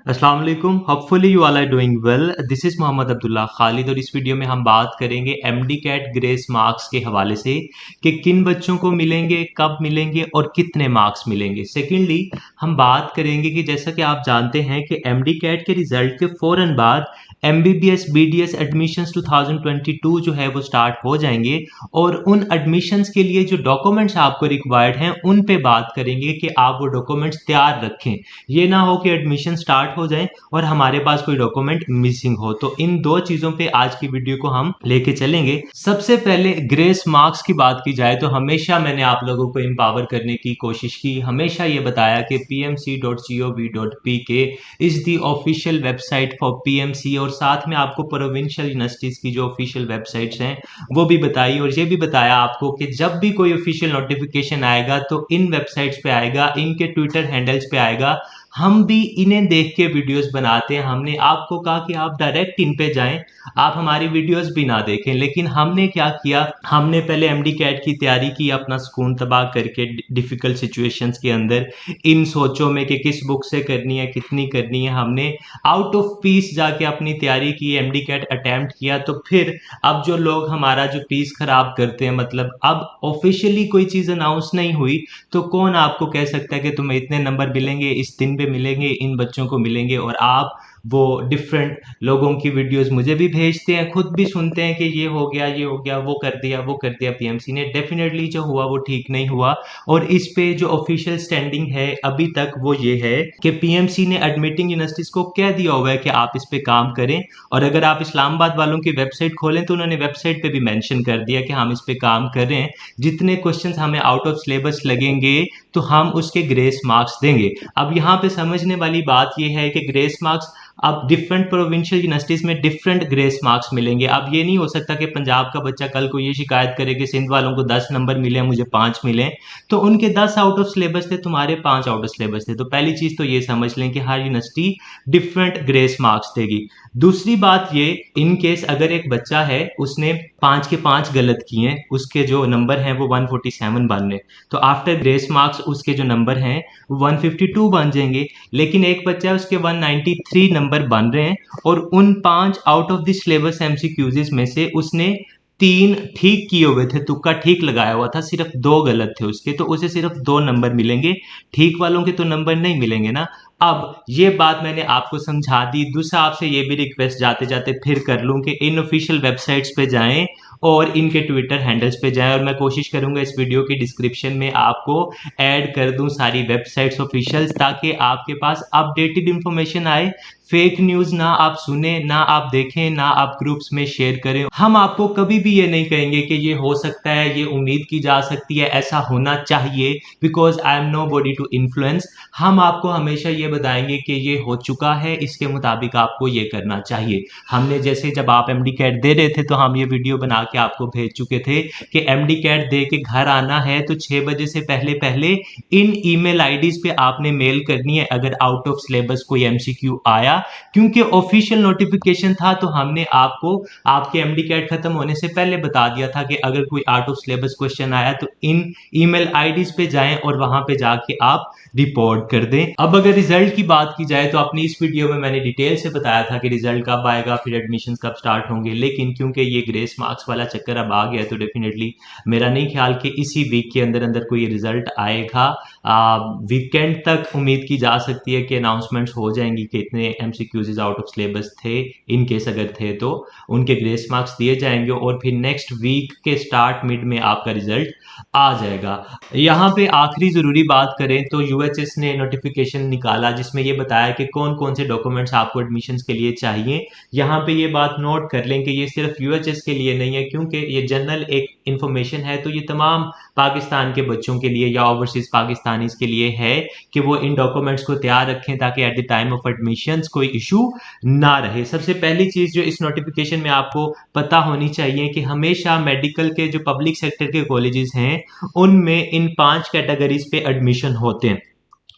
अस्सलाम वालेकुम। Hopefully you all are doing well. This is Mohammad Abdullah Khalid और इस वीडियो में हम बात करेंगे एमडी कैट ग्रेस मार्क्स के हवाले से कि किन बच्चों को मिलेंगे, कब मिलेंगे और कितने मार्क्स मिलेंगे। सेकेंडली हम बात करेंगे कि जैसा कि आप जानते हैं कि एमडी कैट के रिजल्ट के फ़ौरन बाद एमबीबीएस बीडीएस एडमिशन्स 2022 जो है वो स्टार्ट हो जाएंगे और उन एडमिशन्स के लिए जो डॉक्यूमेंट्स आपको रिक्वायर्ड हैं उन पे बात करेंगे कि आप वो डॉक्यूमेंट्स तैयार रखें। ये ना हो कि एडमिशन स्टार्ट हो जाए और हमारे पास कोई डॉक्यूमेंट मिसिंग हो। तो इन दो चीजों पे आज की वीडियो को हम लेके चलेंगे। सबसे पहले ग्रेस मार्क्स की बात की जाए तो हमेशा मैंने आप लोगों को एम्पावर करने की कोशिश की, हमेशा ये बताया कि pmc.gov.pk is the official website for PMC और साथ में आपको प्रोविंशियल यूनिवर्सिटीज की जो ऑफिशियल वेबसाइट्स हैं वो भी बताई और ये भी बताया आपको कि जब भी कोई ऑफिशियल नोटिफिकेशन आएगा तो इन वेबसाइट्स पे आएगा, इनके ट्विटर हैंडल्स पे आएगा। हम भी इन्हें देख के वीडियोस बनाते हैं। हमने आपको कहा कि आप डायरेक्ट इन पे जाएं, आप हमारी वीडियोस भी ना देखें, लेकिन हमने क्या किया, हमने पहले एमडी कैट की तैयारी की अपना सुकून तबाह करके डिफिकल्ट सिचुएशंस के अंदर, इन सोचों में कि किस बुक से करनी है, कितनी करनी है। हमने आउट ऑफ पीस जाके अपनी तैयारी की, एमडी कैट अटेम्प्ट किया। तो फिर अब जो लोग हमारा जो पीस खराब करते हैं, मतलब अब ऑफिशियली कोई चीज़ अनाउंस नहीं हुई तो कौन आपको कह सकता है कि तुम्हें इतने नंबर मिलेंगे, इस दिन पे मिलेंगे, इन बच्चों को मिलेंगे। और आप वो डिफरेंट लोगों की वीडियोस मुझे भी भेजते हैं, खुद भी सुनते हैं कि ये हो गया, ये हो गया, वो कर दिया, वो कर दिया पीएमसी ने। डेफिनेटली जो हुआ वो ठीक नहीं हुआ और इस पे जो ऑफिशियल स्टैंडिंग है अभी तक वो ये है कि पीएमसी ने एडमिटिंग यूनिवर्सिटीज को कह दिया हुआ है कि आप इस पे काम करें। और अगर आप इस्लामाबाद वालों की वेबसाइट खोलें तो उन्होंने वेबसाइट पे भी मेंशन कर दिया कि हम इस पे काम कर रहे हैं, जितने क्वेश्चंस हमें आउट ऑफ सिलेबस लगेंगे तो हम उसके ग्रेस मार्क्स देंगे। अब यहाँ पे समझने वाली बात यह है कि ग्रेस मार्क्स अब डिफरेंट प्रोविंशियल यूनिवर्सिटीज में डिफरेंट ग्रेस मार्क्स मिलेंगे। अब ये नहीं हो सकता कि पंजाब का बच्चा कल को ये शिकायत करे कि सिंध वालों को 10 नंबर मिले, मुझे 5 मिले। तो उनके 10 आउट ऑफ सिलेबस थे, तुम्हारे 5 आउट ऑफ सिलेबस थे। तो पहली चीज तो ये समझ लें कि हर यूनिवर्सिटी डिफरेंट ग्रेस मार्क्स देगी। दूसरी बात ये, इन केस अगर एक बच्चा है उसने 5 के 5 गलत किए, उसके जो नंबर हैं वो 147 बन रहे, तो आफ्टर ग्रेस मार्क्स उसके जो नंबर हैं वो 152 बन जाएंगे। लेकिन एक बच्चा है उसके 193 नंबर बन रहे हैं और उन 5 out of the syllabus MCQs में से उसने 3 ठीक किए हुए थे, तुक्का ठीक लगाया हुआ था, सिर्फ 2 गलत थे उसके, तो उसे सिर्फ 2 नंबर मिलेंगे। ठीक वालों के तो नंबर नहीं मिलेंगे ना। अब ये बात मैंने आपको समझा दी। दूसरा आपसे ये भी रिक्वेस्ट जाते जाते फिर कर लूं कि इन ऑफिशियल वेबसाइट्स पे जाएं और इनके ट्विटर हैंडल्स पे जाएं और मैं कोशिश करूंगा इस वीडियो की डिस्क्रिप्शन में आपको ऐड कर दूं सारी वेबसाइट्स ऑफिशियल्स, ताकि आपके पास अपडेटेड इंफॉर्मेशन आए। फेक न्यूज ना आप सुने, ना आप देखें, ना आप ग्रुप्स में शेयर करें। हम आपको कभी भी ये नहीं कहेंगे कि ये हो सकता है, ये उम्मीद की जा सकती है, ऐसा होना चाहिए, because I am nobody to influence. हम आपको हमेशा ये बताएंगे कि ये हो चुका है, इसके मुताबिक आपको ये करना चाहिए। हमने जैसे जब आप एमडी कैट दे रहे थे तो हम ये वीडियो बना के आपको भेज चुके थे कि एमडी कैट दे के घर आना है तो 6 बजे से पहले पहले इन ईमेल आईडीज पे आपने मेल करनी है अगर आउट ऑफ सिलेबस कोई एमसीक्यू आया। क्योंकि ऑफिशियल नोटिफिकेशन था तो हमने आपको आपके एमडी कैट खत्म होने से पहले बता दिया था कि अगर कोई आउट ऑफ सिलेबस क्वेश्चन आया तो इन ईमेल आईडीज पे जाएं और वहां पे जाके आप रिपोर्ट कर दें। अब अगर रिजल्ट की बात की जाए तो अपनी इस वीडियो में मैंने डिटेल से बताया था कि रिजल्ट कब आएगा, फिर एडमिशन कब स्टार्ट होंगे, लेकिन क्योंकि ये ग्रेस मार्क्स वाला चक्कर अब आ गया तो डेफिनेटली मेरा नहीं ख्याल कि इसी वीक के अंदर अंदर कोई रिजल्ट आएगा। वीकेंड तक उम्मीद की जा सकती है कि अनाउंसमेंट्स हो जाएंगी कि इतने एमसीक्यूज आउट ऑफ सिलेबस थे, इन केस अगर थे तो उनके ग्रेस मार्क्स दिए जाएंगे और फिर नेक्स्ट वीक के स्टार्ट मिड में आपका रिजल्ट आ जाएगा। यहाँ पे आखिरी जरूरी बात करें तो यूएचएस ने नोटिफिकेशन निकाला जिसमें ये बताया कि कौन कौन से डॉक्यूमेंट्स आपको एडमिशन्स के लिए चाहिए। यहाँ पे ये बात नोट कर लें कि ये सिर्फ यूएचएस के लिए नहीं है, क्योंकि ये जनरल एक इंफॉर्मेशन है, तो ये तमाम पाकिस्तान के बच्चों के लिए या ओवरसीज पाकिस्तानीज के लिए है कि वो इन डॉक्यूमेंट्स को तैयार रखें ताकि at the time of admissions कोई इशू ना रहे। सबसे पहली चीज जो इस नोटिफिकेशन में आपको पता होनी चाहिए कि हमेशा मेडिकल के जो पब्लिक सेक्टर के कॉलेजेस हैं उनमें इन 5 कैटेगरीज पे एडमिशन होते हैं।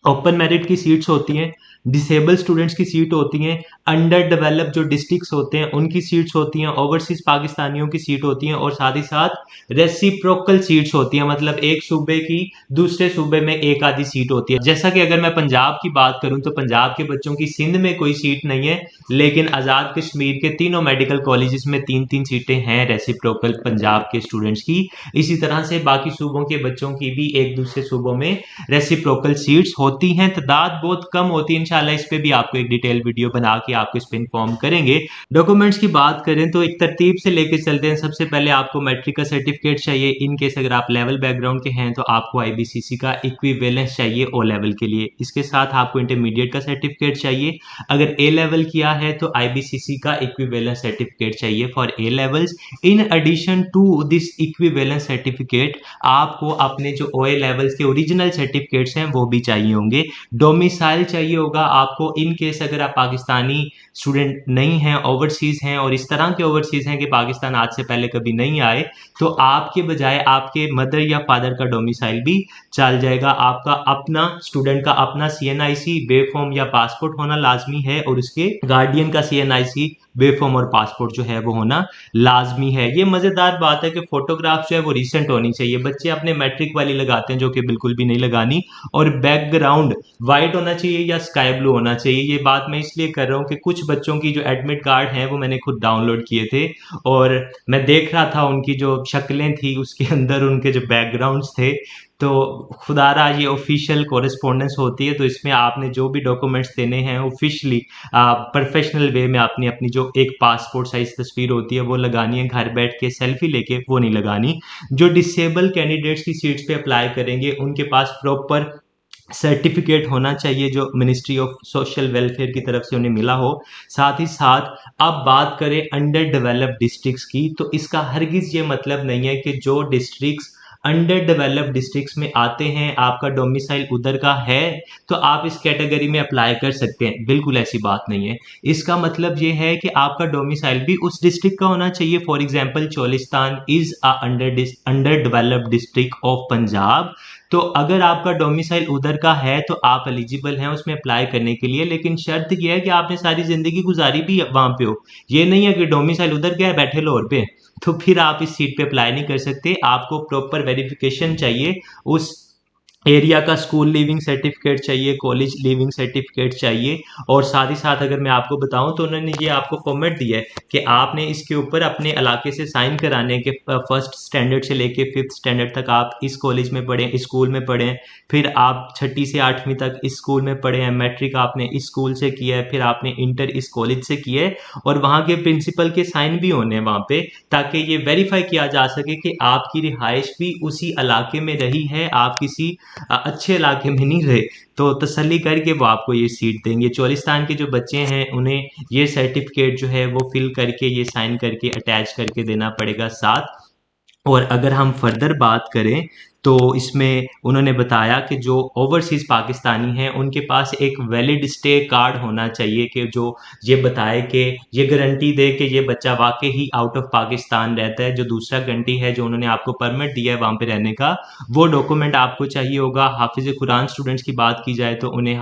ओपन मेरिट की सीट्स होती हैं, डिसेबल स्टूडेंट्स की सीट होती हैं, अंडर डेवलप जो डिस्ट्रिक्ट्स होते हैं उनकी सीट्स होती हैं, ओवरसीज पाकिस्तानियों की सीट होती हैं और साथ ही साथ रेसिप्रोकल सीट्स होती हैं, मतलब एक सूबे की दूसरे सूबे में एक आधी सीट होती है। जैसा कि अगर मैं पंजाब की बात करूं तो पंजाब के बच्चों की सिंध में कोई सीट नहीं है, लेकिन आज़ाद कश्मीर के तीनों मेडिकल कॉलेजेस में 3-3 सीटें हैं रेसिप्रोकल पंजाब के स्टूडेंट्स की। इसी तरह से बाकी सूबों के बच्चों की भी एक दूसरे सूबों में रेसिप्रोकल सीट्स होती हैं। तादाद बहुत कम होती है, इंशाल्लाह इस पे भी आपको एक डिटेल वीडियो बना के आपको इस पे इन्फॉर्म करेंगे। डॉक्यूमेंट्स की बात करें तो एक तरतीब से लेके चलते हैं। सबसे पहले आपको मैट्रिक का सर्टिफिकेट चाहिए। इन केस अगर आप लेवल बैकग्राउंड के हैं तो आपको आईबीसीसी का इक्विवेलेंस चाहिए ओ लेवल के लिए। इसके साथ आपको इंटरमीडिएट का सर्टिफिकेट चाहिए। अगर ए लेवल किया है तो आईबीसीसी का इक्विवेलेंस सर्टिफिकेट चाहिए for A levels. In addition to this equivalence certificate आपको अपने जो ओए लेवल्स के ओरिजिनल सर्टिफिकेट्स हैं वो भी चाहिए होंगे। डोमिसाइल चाहिए होगा आपको। इन केस अगर आप पाकिस्तानी स्टूडेंट नहीं हैं, ओवरसीज हैं और इस तरह के ओवरसीज हैं कि पाकिस्तान आज से पहले कभी नहीं आए, तो आपके बजाय आपके मदर या फादर का डोमिसाइल भी चल जाएगा। आपका अपना स्टूडेंट का अपना सीएनआईसी बेफॉर्म या पासपोर्ट होना लाजमी है और उसके गार्डियन का सीएनआईसी बेफॉर्म और पासपोर्ट जो है वो होना लाजमी है। ये मजेदार बात है कि फोटोग्राफ जो है वो रिसेंट होनी चाहिए। बच्चे अपने मैट्रिक वाली लगाते हैं जो कि बिल्कुल भी नहीं लगानी, और बैकग्राउंड वाइट होना चाहिए या स्काई ब्लू होना चाहिए। ये बात मैं इसलिए कर रहा हूँ कि कुछ बच्चों की जो एडमिट कार्ड हैं वो मैंने खुद डाउनलोड किए थे और मैं देख रहा था उनकी जो शक्लें थी उसके अंदर उनके जो बैकग्राउंड्स थे, तो खुदारा ये ऑफिशियल कॉरेस्पॉन्डेंस होती है, तो इसमें आपने जो भी डॉक्यूमेंट्स देने हैं ऑफिशियली प्रोफेशनल वे में अपनी अपनी जो एक पासपोर्ट साइज तस्वीर होती है वो लगानी है। घर बैठ के सेल्फी लेके वो नहीं लगानी। जो डिसेबल कैंडिडेट्स की सीट्स पे अप्लाई करेंगे उनके पास प्रॉपर सर्टिफिकेट होना चाहिए जो मिनिस्ट्री ऑफ सोशल वेलफेयर की तरफ से उन्हें मिला हो। साथ ही साथ अब बात करें अंडर डेवलप्ड डिस्ट्रिक्ट्स की, तो इसका हरगिज ये मतलब नहीं है कि जो डिस्ट्रिक्ट्स अंडर डेवलप्ड डिस्ट्रिक्ट्स में आते हैं आपका डोमिसाइल उधर का है तो आप इस कैटेगरी में अप्लाई कर सकते हैं, बिल्कुल ऐसी बात नहीं है। इसका मतलब ये है कि आपका डोमिसाइल भी उस डिस्ट्रिक्ट का होना चाहिए। For example Cholistan is a under developed district of Punjab, तो अगर आपका डोमिसाइल उधर का है तो आप एलिजिबल हैं उसमें अप्लाई करने के लिए, लेकिन शर्त यह है कि आपने सारी जिंदगी गुजारी भी वहां पे हो। ये नहीं है कि डोमिसाइल उधर क्या है बैठे लाहौर पे, तो फिर आप इस सीट पे अप्लाई नहीं कर सकते। आपको प्रॉपर वेरिफिकेशन चाहिए, उस एरिया का स्कूल लीविंग सर्टिफिकेट चाहिए, कॉलेज लीविंग सर्टिफिकेट चाहिए, और साथ ही साथ अगर मैं आपको बताऊं तो उन्होंने ये आपको फॉर्मेट दिया है कि आपने इसके ऊपर अपने इलाके से साइन कराने के फर्स्ट स्टैंडर्ड से लेके 5th स्टैंडर्ड तक आप इस कॉलेज में पढ़े, इस स्कूल में पढ़े, फिर आप 6ठी से 8वीं तक इस स्कूल में पढ़े हैं, मैट्रिक आपने इस स्कूल से किया है, फिर आपने इंटर इस कॉलेज से किया है, और वहाँ के प्रिंसिपल के साइन भी होने हैं वहाँ पे, ताकि ये वेरीफाई किया जा सके कि आपकी रिहाइश भी उसी इलाके में रही है, आप किसी अच्छे इलाके में नहीं रहे। तो तसल्ली करके वो आपको ये सीट देंगे। चोलिस्तान के जो बच्चे हैं उन्हें ये सर्टिफिकेट जो है वो फिल करके ये साइन करके अटैच करके देना पड़ेगा साथ। और अगर हम फर्दर बात करें तो इसमें उन्होंने बताया कि जो ओवरसीज पाकिस्तानी हैं उनके पास एक वैलिड स्टे कार्ड होना चाहिए कि जो ये बताए कि ये गारंटी दे कि ये बच्चा वाकई ही आउट ऑफ पाकिस्तान रहता है। जो दूसरा गारंटी है जो उन्होंने आपको परमिट दिया है वहाँ पे रहने का, वो डॉक्यूमेंट आपको चाहिए होगा। हाफिज कुरान स्टूडेंट्स की बात की जाए तो उन्हें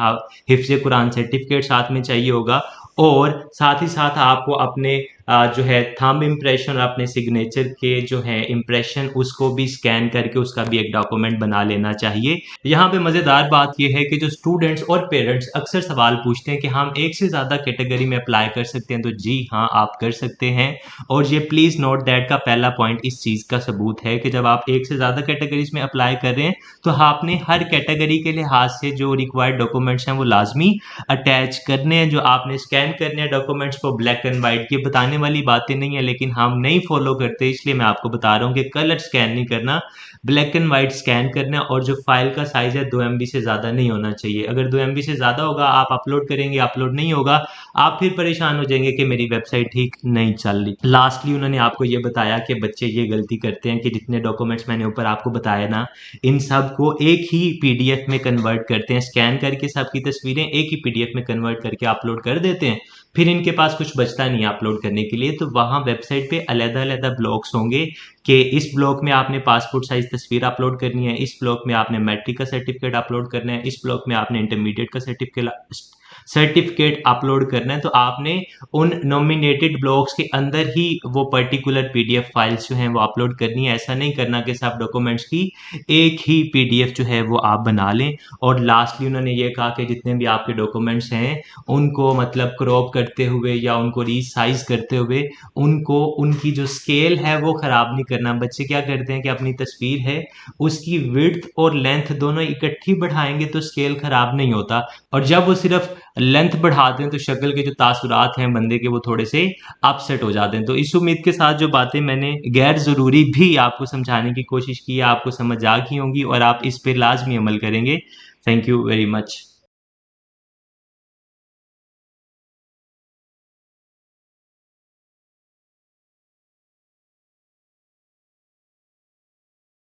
हिफ्ज कुरान सर्टिफिकेट साथ में चाहिए होगा, और साथ ही साथ आपको अपने जो है थंब इम्प्रेशन और अपने सिग्नेचर के जो है इम्प्रेशन उसको भी स्कैन करके उसका भी एक डॉक्यूमेंट बना लेना चाहिए। यहाँ पे मज़ेदार बात यह है कि जो स्टूडेंट्स और पेरेंट्स अक्सर सवाल पूछते हैं कि हम एक से ज़्यादा कैटेगरी में अप्लाई कर सकते हैं, तो जी हाँ आप कर सकते हैं। और ये प्लीज़ नोट दैट का पहला पॉइंट इस चीज़ का सबूत है कि जब आप एक से ज़्यादा कैटेगरीज में अप्लाई कर रहे हैं तो आपने हर कैटेगरी के लिहाज से जो रिक्वायर्ड डॉक्यूमेंट्स हैं वो लाजमी अटैच करने हैं, जो आपने स्कैन करने हैं डॉक्यूमेंट्स को ब्लैक एंड वाइट। ये बताने वाली बातें नहीं है लेकिन हम नहीं फॉलो करते, इसलिए मैं आपको बता रहा हूँ कि कलर स्कैन नहीं करना, ब्लैक एंड वाइट स्कैन करना, और जो फाइल का साइज है 2 MB से ज़्यादा नहीं होना चाहिए। अगर 2 MB से ज़्यादा होगा आप अपलोड करेंगे, अपलोड नहीं होगा, आप फिर परेशान हो जाएंगे कि मेरी वेबसाइट ठीक नहीं चल रही। लास्टली उन्होंने आपको ये बताया कि बच्चे ये गलती करते हैं कि जितने डॉक्यूमेंट्स मैंने ऊपर आपको बताया ना, इन सब को एक ही PDF में कन्वर्ट करते हैं, स्कैन करके सबकी तस्वीरें एक ही PDF में कन्वर्ट करके अपलोड कर देते हैं, फिर इनके पास कुछ बचता नहीं है अपलोड करने के लिए। तो वहाँ वेबसाइट पे अलग-अलग ब्लॉक्स होंगे कि इस ब्लॉक में आपने पासपोर्ट साइज तस्वीर अपलोड करनी है, इस ब्लॉक में आपने मैट्रिक का सर्टिफिकेट अपलोड करना है, इस ब्लॉक में आपने इंटरमीडिएट का सर्टिफिकेट अपलोड करना है तो आपने उन नॉमिनेटेड ब्लॉक्स के अंदर ही वो पर्टिकुलर पीडीएफ फाइल्स जो हैं वो अपलोड करनी है। ऐसा नहीं करना कि सब डॉक्यूमेंट्स की एक ही पीडीएफ जो है वो आप बना लें। और लास्टली उन्होंने ये कहा कि जितने भी आपके डॉक्यूमेंट्स हैं उनको मतलब क्रॉप करते हुए या उनको रीसाइज करते हुए उनको उनकी जो स्केल है वो ख़राब नहीं करना। बच्चे क्या करते हैं कि अपनी तस्वीर है उसकी विड्थ और लेंथ दोनों इकट्ठी बढ़ाएंगे तो स्केल ख़राब नहीं होता, और जब वो सिर्फ लेंथ बढ़ाते हैं तो शक्ल के जो तासुरात हैं बंदे के वो थोड़े से अपसेट हो जाते हैं। तो इस उम्मीद के साथ जो बातें मैंने गैर ज़रूरी भी आपको समझाने की कोशिश की है आपको समझ आ गई होंगी और आप इस पे लाजमी अमल करेंगे। Thank you very much.